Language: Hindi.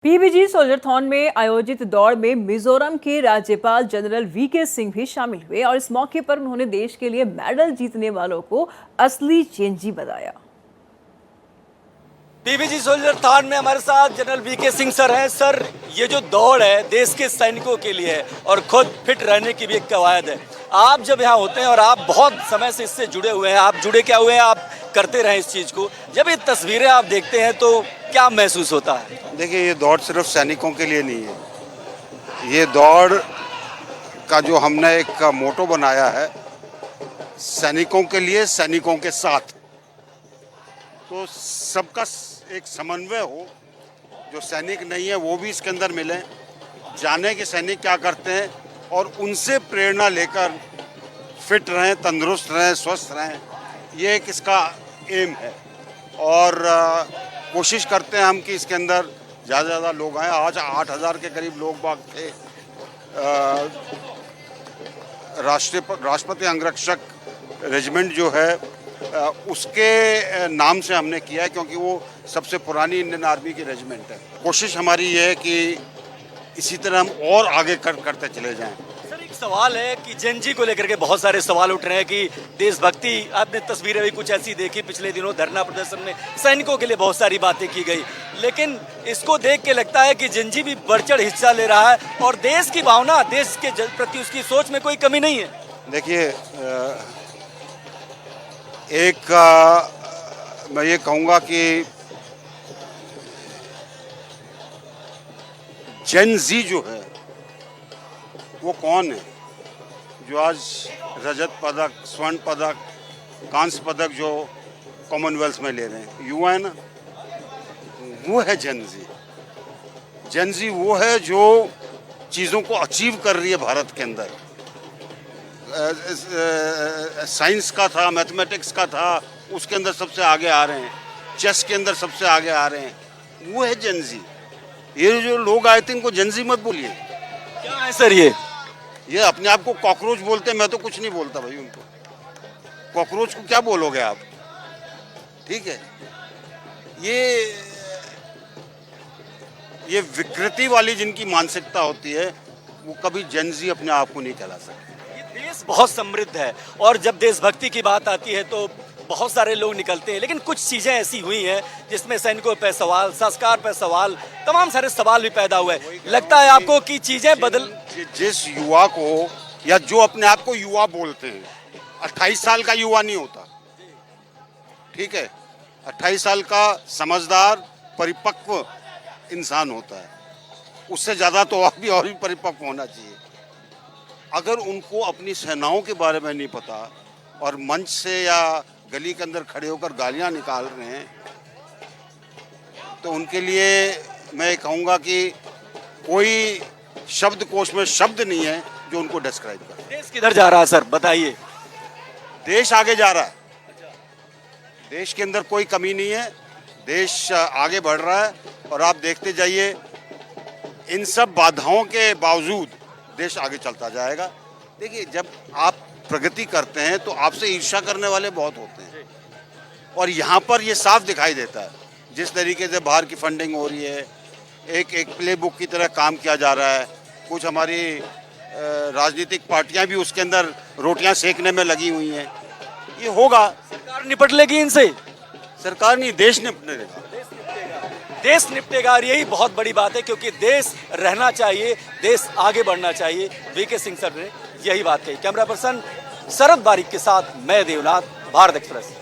पीबीजी सोल्जरथॉन में आयोजित दौड़ में मिजोरम के राज्यपाल जनरल वीके सिंह भी शामिल हुए और इस मौके पर उन्होंने देश के लिए मेडल जीतने वालों को असली जेनजी बताया। पीबीजी सोल्जरथॉन में हमारे साथ जनरल वीके सिंह सर हैं। सर, ये जो दौड़ है देश के सैनिकों के लिए है और खुद फिट रहने की भी एक कवायद है। आप जब यहाँ होते हैं और आप बहुत समय से इससे जुड़े हुए हैं, आप जुड़े क्या हुए हैं, आप करते रहे इस चीज़ को, जब ये तस्वीरें आप देखते हैं तो क्या महसूस होता है? देखिए, ये दौड़ सिर्फ सैनिकों के लिए नहीं है। ये दौड़ का जो हमने एक मोटो बनाया है, सैनिकों के लिए सैनिकों के साथ, तो सबका एक समन्वय हो। जो सैनिक नहीं है वो भी इसके अंदर मिले, जाने के सैनिक क्या करते हैं और उनसे प्रेरणा लेकर फिट रहें, तंदुरुस्त रहें, स्वस्थ रहें। ये एक इसका एम है और कोशिश करते हैं हम कि इसके अंदर ज़्यादा से ज़्यादा लोग आए। आज 8,000 के करीब लोग बाग थे। राष्ट्रपति अंगरक्षक रेजिमेंट जो है उसके नाम से हमने किया है, क्योंकि वो सबसे पुरानी इंडियन आर्मी की रेजिमेंट है। कोशिश हमारी ये है कि इसी तरह हम और आगे करते चले जाएं। सर, एक सवाल है कि जेनजी को लेकर के बहुत सारे सवाल उठ रहे हैं कि देशभक्ति, आपने तस्वीरें भी कुछ ऐसी देखी पिछले दिनों, धरना प्रदर्शन में सैनिकों के लिए बहुत सारी बातें की गई, लेकिन इसको देख के लगता है कि जेनजी भी बढ़ चढ़ हिस्सा ले रहा है और देश की भावना, देश के प्रति उसकी सोच में कोई कमी नहीं है। देखिए, मैं ये कहूँगा कि जेन जी जो है वो कौन है, जो आज रजत पदक, स्वर्ण पदक, कांस्य पदक जो कॉमनवेल्थ में ले रहे हैं, युवा है ना, वो है जेन जी। जेन जी वो है जो चीज़ों को अचीव कर रही है भारत के अंदर। साइंस का था, मैथमेटिक्स का था, उसके अंदर सबसे आगे आ रहे हैं, चेस के अंदर सबसे आगे आ रहे हैं, वो है जेन जी। ये जो लोग आए थे इनको जेन जी मत बोलिए। क्या है सर ये अपने आप को कॉकरोच बोलते हैं। मैं तो कुछ नहीं बोलता भाई उनको। कॉकरोच को क्या बोलोगे आप? ठीक है, ये विकृति वाली जिनकी मानसिकता होती है वो कभी जेन जी अपने आप को नहीं कहला सकते। देश बहुत समृद्ध है और जब देशभक्ति की बात आती है तो बहुत सारे लोग निकलते हैं, लेकिन कुछ चीज़ें ऐसी हुई हैं जिसमें सैनिकों पे सवाल, संस्कार पे सवाल, तमाम सारे सवाल भी पैदा हुए। लगता है आपको कि चीज़ें बदल, जिस युवा को या जो अपने आप को युवा बोलते हैं, 28 साल का युवा नहीं होता, ठीक है, 28 साल का समझदार परिपक्व इंसान होता है। उससे ज़्यादा तो और भी परिपक्व होना चाहिए। अगर उनको अपनी सेनाओं के बारे में नहीं पता और मंच से या गली के अंदर खड़े होकर गालियां निकाल रहे हैं, तो उनके लिए मैं कहूँगा कि कोई शब्दकोश में शब्द नहीं है जो उनको डिस्क्राइब करे। देश किधर जा रहा है सर, बताइए? देश आगे जा रहा है। देश के अंदर कोई कमी नहीं है, देश आगे बढ़ रहा है और आप देखते जाइए, इन सब बाधाओं के बावजूद देश आगे चलता जाएगा। देखिए, जब आप प्रगति करते हैं तो आपसे ईर्ष्या करने वाले बहुत होते हैं और यहाँ पर ये साफ दिखाई देता है। जिस तरीके से बाहर की फंडिंग हो रही है, एक प्ले बुक की तरह काम किया जा रहा है। कुछ हमारी राजनीतिक पार्टियां भी उसके अंदर रोटियां सेकने में लगी हुई हैं। ये होगा, सरकार निपट लेगी इनसे। सरकार नहीं, देश निपटेगा। देश निपटेगा और यही बहुत बड़ी बात है, क्योंकि देश रहना चाहिए, देश आगे बढ़ना चाहिए। वीके सिंह सर ने यही बात कही। कैमरा पर्सन शरद बारिक के साथ मैं देवनाथ, भारत एक्सप्रेस।